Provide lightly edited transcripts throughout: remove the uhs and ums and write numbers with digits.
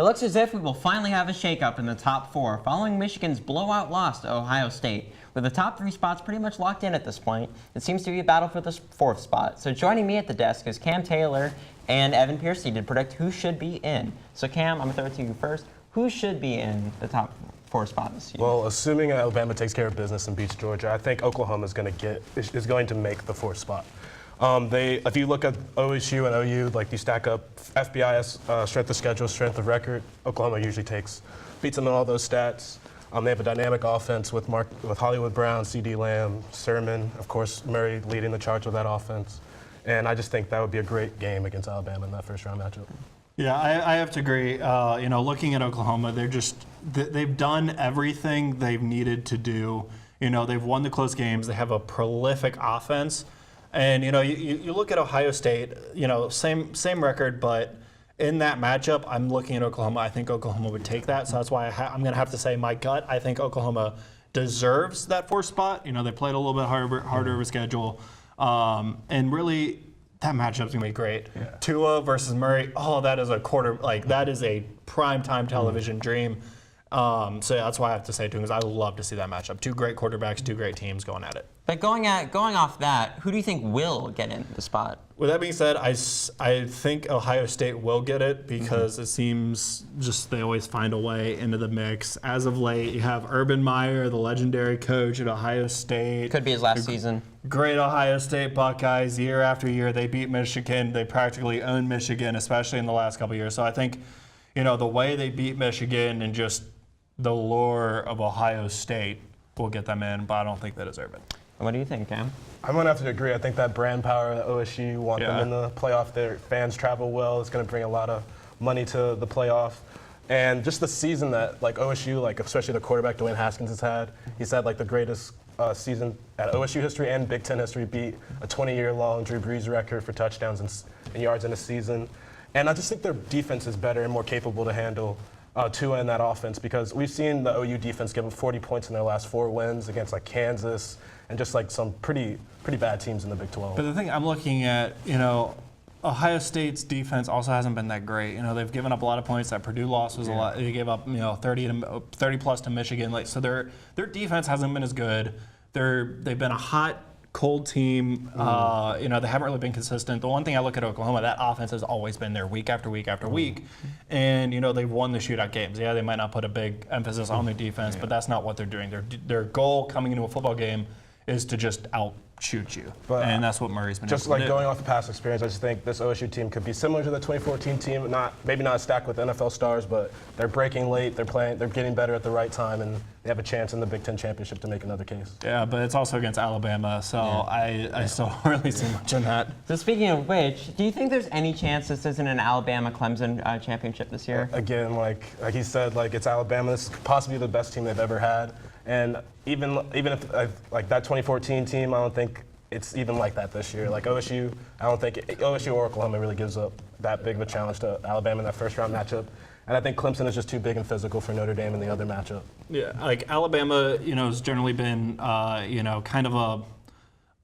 It looks as if we will finally have a shakeup in the top 4 following Michigan's blowout loss to Ohio State. With the top 3 spots pretty much locked in at this point, it seems to be a battle for the 4th spot. So joining me at the desk is Cam Taylor and Evan Piercy to predict who should be in. So Cam, I'm going to throw it to you first. Who should be in the top 4 spot this year? Well, assuming Alabama takes care of business and beats Georgia, I think Oklahoma is going to make the 4th spot. If you look at OSU and OU, like you stack up FBIS strength of schedule, strength of record, Oklahoma usually beats them in all those stats. They have a dynamic offense with Hollywood Brown, C.D. Lamb, Sermon, of course, Murray leading the charge with that offense. And I just think that would be a great game against Alabama in that first round matchup. Yeah, I have to agree. Looking at Oklahoma, they've done everything they've needed to do. They've won the close games. They have a prolific offense. And, you look at Ohio State, same record, but in that matchup, I'm looking at Oklahoma. I think Oklahoma would take that. So that's why I'm going to have to say my gut. I think Oklahoma deserves that 4th spot. They played a little bit harder of a schedule. And really, that matchup's gonna be great. Yeah. Tua versus Murray. Oh, that is that is a primetime television dream. So that's why I have to say too, because I would love to see that matchup. 2 great quarterbacks, 2 great teams going at it. But going off that, who do you think will get in the spot? With that being said, I think Ohio State will get it because it seems just they always find a way into the mix. As of late, you have Urban Meyer, the legendary coach at Ohio State. Could be his last season. Great Ohio State Buckeyes. Year after year, they beat Michigan. They practically own Michigan, especially in the last couple of years. So I think, the way they beat Michigan and just the lure of Ohio State will get them in, but I don't think they deserve it. What do you think, Cam? I'm going to have to agree. I think that brand power that OSU want them in the playoff. Their fans travel well. It's going to bring a lot of money to the playoff. And just the season that OSU, especially the quarterback Dwayne Haskins has had, he's had the greatest season at OSU history and Big Ten history, beat a 20-year-long Drew Brees record for touchdowns and yards in a season. And I just think their defense is better and more capable to handle Tua in that offense, because we've seen the OU defense give up 40 points in their last 4 wins against Kansas and just some pretty bad teams in the Big 12. But the thing I'm looking at, Ohio State's defense also hasn't been that great. They've given up a lot of points. That Purdue loss was a lot. They gave up 30 plus to Michigan. So their defense hasn't been as good. They've been a hot, cold team. They haven't really been consistent. The one thing I look at Oklahoma, that offense has always been there week after week after week. And, they've won the shootout games. Yeah, they might not put a big emphasis on their defense, but that's not what they're doing. Their goal coming into a football game is to just outshoot you. And that's what Murray's been able to do. Just going off the past experience, I just think this OSU team could be similar to the 2014 team, maybe not stacked with NFL stars, but they're breaking late, they're getting better at the right time, and they have a chance in the Big Ten championship to make another case. Yeah, but it's also against Alabama, so I still don't really see much in that. So speaking of which, do you think there's any chance this isn't an Alabama-Clemson championship this year? Again, like he said, it's Alabama. This is possibly the best team they've ever had. And even if that 2014 team, I don't think it's even like that this year. OSU, I don't think OSU or Oklahoma really gives up that big of a challenge to Alabama in that first round matchup. And I think Clemson is just too big and physical for Notre Dame in the other matchup. Yeah, Alabama, has generally been, kind of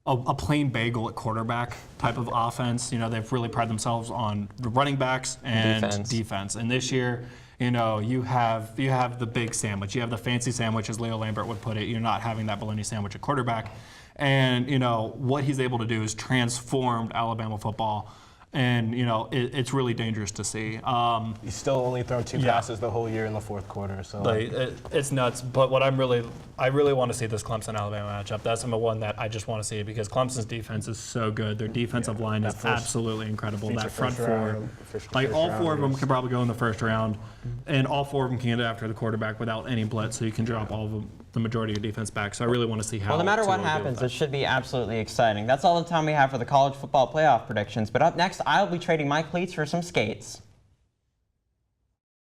a plain bagel at quarterback type of offense. They've really prided themselves on the running backs and defense. And this year, you have the big sandwich. You have the fancy sandwich, as Leo Lambert would put it. You're not having that bologna sandwich at quarterback. And, what he's able to do is transformed Alabama football. And, it's really dangerous to see. He's still only thrown 2 passes the whole year in the 4th quarter. So it's nuts. But what I really want to see this Clemson-Alabama matchup. That's the one that I just want to see, because Clemson's defense is so good. Their defensive line is absolutely incredible. That front 4, all 4 of them can probably go in the first round, and all 4 of them can get after the quarterback without any blitz, so you can drop all of them, the majority of your defense back. So I really want to see how. Well, no matter what happens, it should be absolutely exciting. That's all the time we have for the college football playoff predictions. But up next, I'll be trading my cleats for some skates.